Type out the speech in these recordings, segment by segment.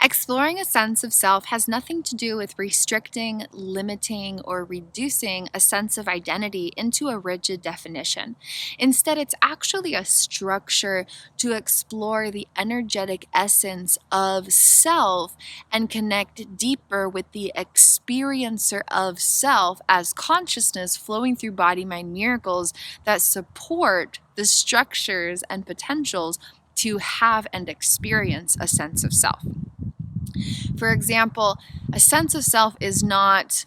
Exploring a sense of self has nothing to do with restricting, limiting, or reducing a sense of identity into a rigid definition. Instead, it's actually a structure to explore the energetic essence of self and connect deeper with the experiencer of self as consciousness flowing through body mind miracles that support the structures and potentials to have and experience a sense of self. For example, a sense of self is not,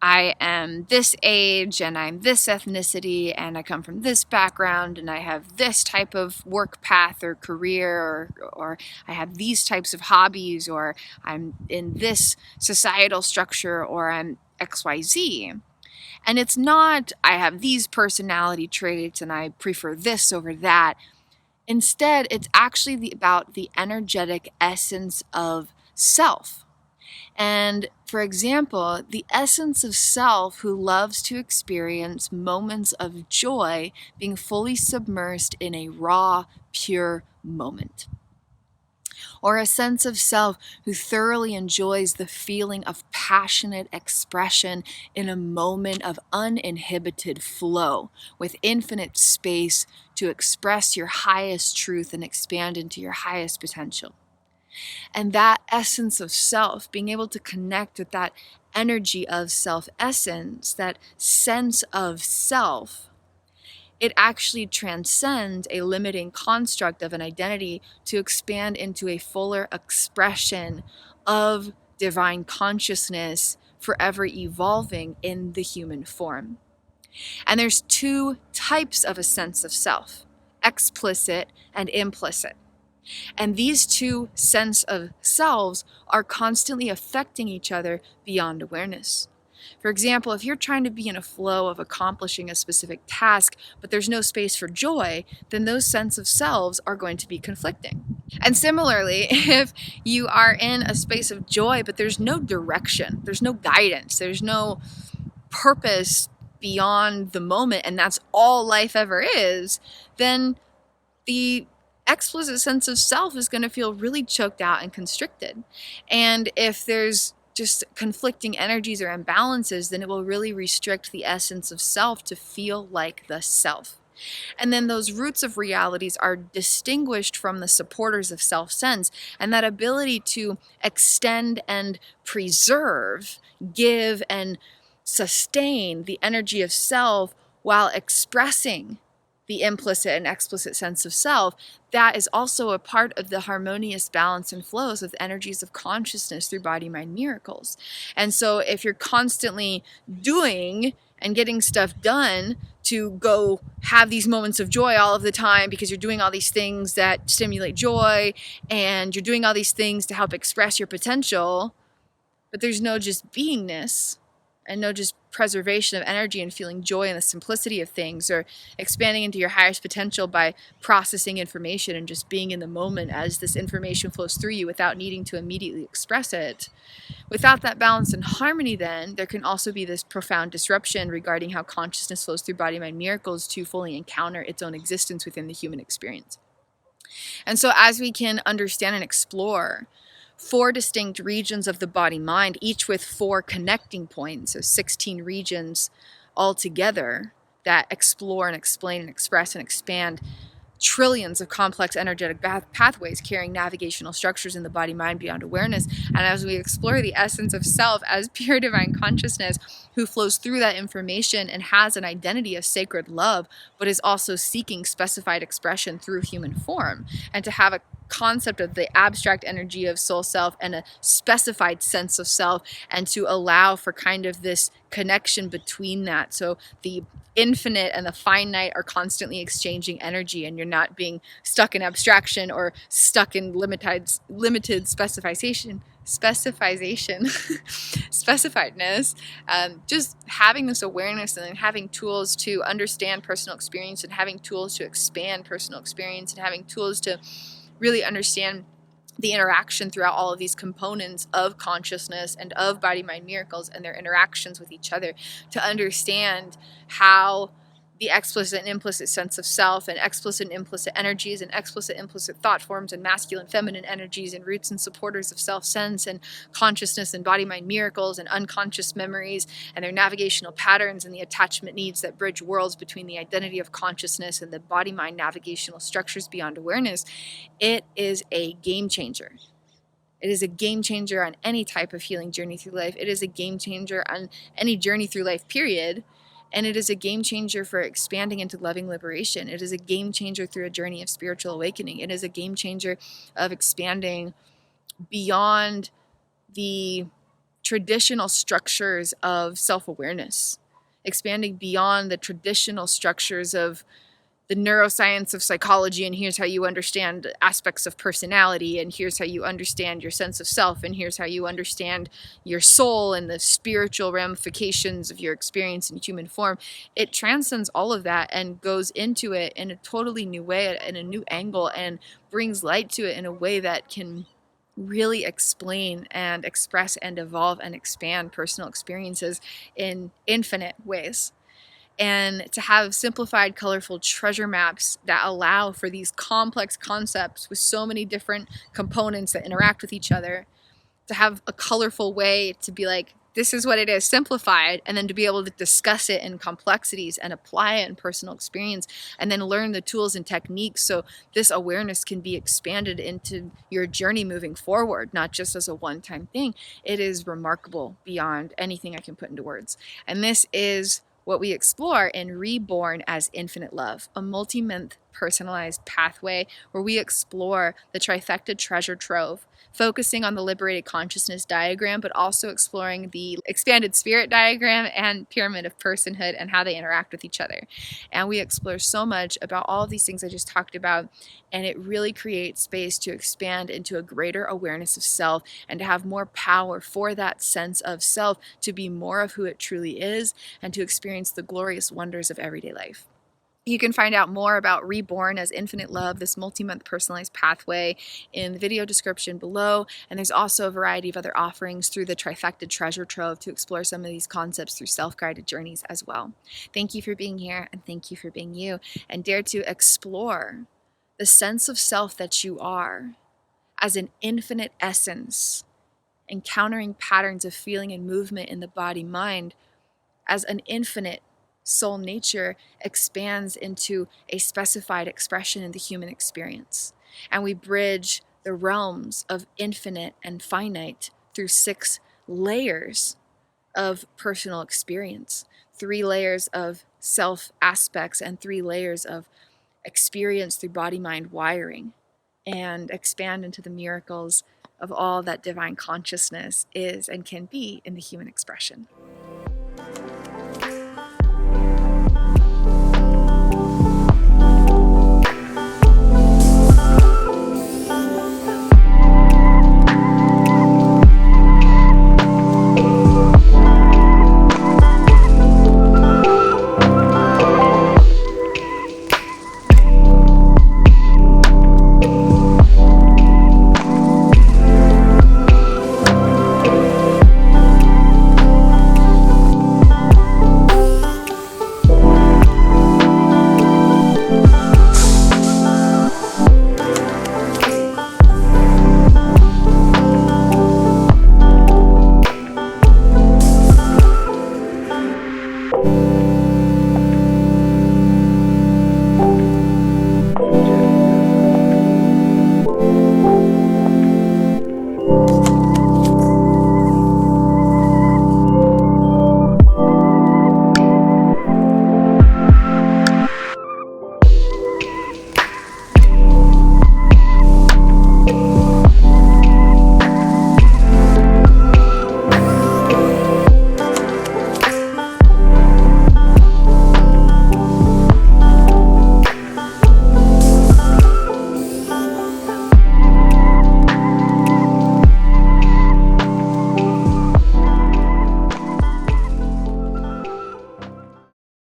I am this age and I'm this ethnicity and I come from this background and I have this type of work path or career or I have these types of hobbies or I'm in this societal structure or I'm XYZ. And it's not, I have these personality traits and I prefer this over that. Instead, it's actually about the energetic essence of self. And for example, the essence of self who loves to experience moments of joy being fully submersed in a raw, pure moment. Or a sense of self who thoroughly enjoys the feeling of passionate expression in a moment of uninhibited flow with infinite space to express your highest truth and expand into your highest potential. And that essence of self, being able to connect with that energy of self essence, that sense of self, it actually transcends a limiting construct of an identity to expand into a fuller expression of divine consciousness forever evolving in the human form. And there's two types of a sense of self, explicit and implicit. And these two sense of selves are constantly affecting each other beyond awareness. For example, if you're trying to be in a flow of accomplishing a specific task, but there's no space for joy, then those sense of selves are going to be conflicting. And similarly, if you are in a space of joy, but there's no direction, there's no guidance, there's no purpose beyond the moment, and that's all life ever is, then the explicit sense of self is going to feel really choked out and constricted. And if there's just conflicting energies or imbalances, then it will really restrict the essence of self to feel like the self. And then those roots of realities are distinguished from the supporters of self-sense, and that ability to extend and preserve, give and sustain the energy of self while expressing the implicit and explicit sense of self, that is also a part of the harmonious balance and flows of the energies of consciousness through body mind miracles. And so if you're constantly doing and getting stuff done to go have these moments of joy all of the time because you're doing all these things that stimulate joy and you're doing all these things to help express your potential, but there's no just beingness and no just preservation of energy and feeling joy in the simplicity of things, or expanding into your highest potential by processing information and just being in the moment as this information flows through you without needing to immediately express it. Without that balance and harmony, then there can also be this profound disruption regarding how consciousness flows through body mind miracles to fully encounter its own existence within the human experience. And so as we can understand and explore 4 distinct regions of the body mind, each with 4 connecting points, so 16 regions altogether that explore and explain and express and expand trillions of complex energetic pathways carrying navigational structures in the body mind beyond awareness. And as we explore the essence of self as pure divine consciousness who flows through that information and has an identity of sacred love, but is also seeking specified expression through human form, and to have a concept of the abstract energy of soul self and a specified sense of self, and to allow for kind of this connection between that. So the infinite and the finite are constantly exchanging energy, and you're not being stuck in abstraction or stuck in limited specification specifiedness. Just having this awareness and then having tools to understand personal experience and having tools to expand personal experience and having tools to really understand the interaction throughout all of these components of consciousness and of body mind miracles and their interactions with each other, to understand how the explicit and implicit sense of self, and explicit and implicit energies, and explicit implicit thought forms, and masculine feminine energies, and roots and supporters of self-sense, and consciousness and body mind miracles, and unconscious memories, and their navigational patterns, and the attachment needs that bridge worlds between the identity of consciousness and the body mind navigational structures beyond awareness. It is a game changer. It is a game changer on any type of healing journey through life. It is a game changer on any journey through life, period. And it is a game changer for expanding into loving liberation. It is a game changer through a journey of spiritual awakening. It is a game changer of expanding beyond the traditional structures of self-awareness, expanding beyond the traditional structures of the neuroscience of psychology, and here's how you understand aspects of personality, and here's how you understand your sense of self, and here's how you understand your soul and the spiritual ramifications of your experience in human form. It transcends all of that and goes into it in a totally new way, in a new angle, and brings light to it in a way that can really explain and express and evolve and expand personal experiences in infinite ways. And to have simplified, colorful treasure maps that allow for these complex concepts with so many different components that interact with each other, to have a colorful way to be like, this is what it is, simplified, and then to be able to discuss it in complexities and apply it in personal experience, and then learn the tools and techniques so this awareness can be expanded into your journey moving forward, not just as a one-time thing. It is remarkable beyond anything I can put into words. And this is what we explore in Reborn as Infinite Love, a multi-month personalized pathway where we explore the Trifecta Treasure Trove, focusing on the liberated consciousness diagram, but also exploring the expanded spirit diagram and pyramid of personhood and how they interact with each other. And we explore so much about all of these things I just talked about, and it really creates space to expand into a greater awareness of self and to have more power for that sense of self to be more of who it truly is and to experience the glorious wonders of everyday life. You can find out more about Reborn as Infinite Love, this multi-month personalized pathway, in the video description below. And there's also a variety of other offerings through the Trifecta Treasure Trove to explore some of these concepts through self-guided journeys as well. Thank you for being here, and thank you for being you. And dare to explore the sense of self that you are as an infinite essence, encountering patterns of feeling and movement in the body-mind as an infinite soul nature expands into a specified expression in the human experience. And we bridge the realms of infinite and finite through 6 layers of personal experience, 3 layers of self aspects, and 3 layers of experience through body-mind wiring, and expand into the miracles of all that divine consciousness is and can be in the human expression.